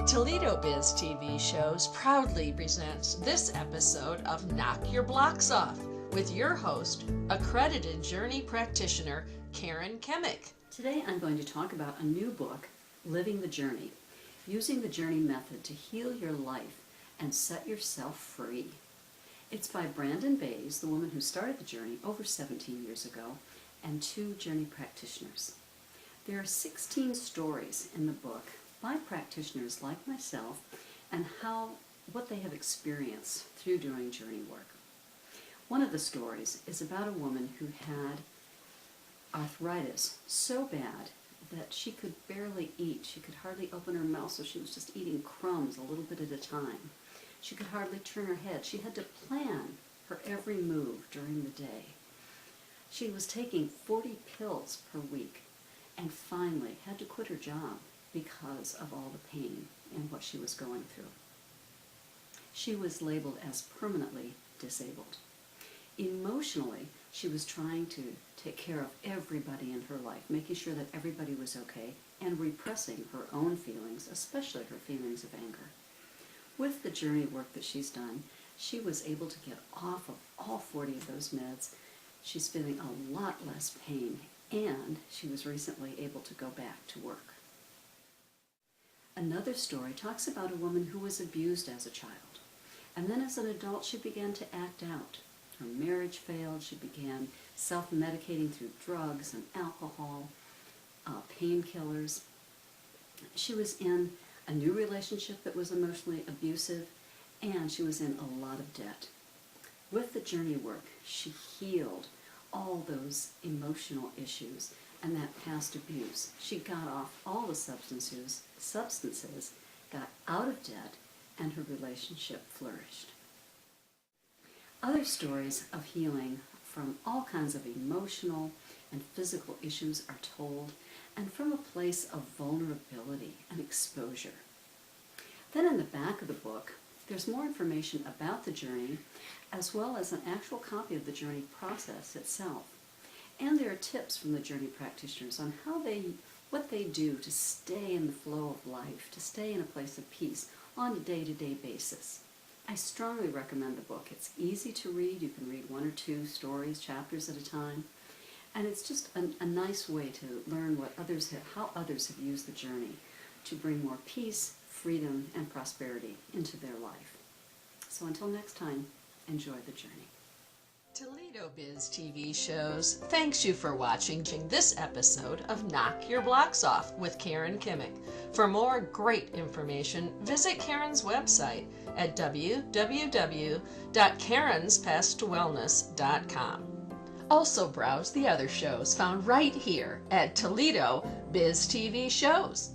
Toledo Biz TV Shows proudly presents this episode of Knock Your Blocks Off with your host, accredited journey practitioner Karen Kemick. Today I'm going to talk about a new book, Living the Journey, using the journey method to heal your life and set yourself free. It's by Brandon Bays, the woman who started the journey over 17 years ago, and 2 journey practitioners. There are 16 stories in the book by practitioners like myself and what they have experienced through doing journey work. One of the stories is about a woman who had arthritis so bad that she could barely eat. She could hardly open her mouth, so she was just eating crumbs a little bit at a time. She could hardly turn her head. She had to plan her every move during the day. She was taking 40 pills per week and finally had to quit her job because of all the pain and what she was going through. She was labeled as permanently disabled. Emotionally, she was trying to take care of everybody in her life, making sure that everybody was okay, and repressing her own feelings, especially her feelings of anger. With the journey work that she's done, she was able to get off of all 40 of those meds. She's feeling a lot less pain, and she was recently able to go back to work. Another story talks about a woman who was abused as a child, and then as an adult she began to act out. Her marriage failed. She began self-medicating through drugs and alcohol, painkillers. She was in a new relationship that was emotionally abusive, and she was in a lot of debt. With the journey work, she healed all those emotional issues and that past abuse. She got off all the substances, got out of debt, and her relationship flourished. Other stories of healing from all kinds of emotional and physical issues are told, and from a place of vulnerability and exposure. Then in the back of the book, there's more information about the journey, as well as an actual copy of the journey process itself. And there are tips from the journey practitioners on what they do to stay in the flow of life, to stay in a place of peace on a day-to-day basis. I strongly recommend the book. It's easy to read. You can read 1 or 2 stories, chapters at a time. And it's just a nice way to learn how others have used the journey to bring more peace, freedom, and prosperity into their life. So until next time, enjoy the journey. Toledo Biz TV Shows thanks you for watching this episode of Knock Your Blocks Off with Karen Kemick. For more great information, visit Karen's website at www.karenspestwellness.com. Also browse the other shows found right here at Toledo Biz TV Shows.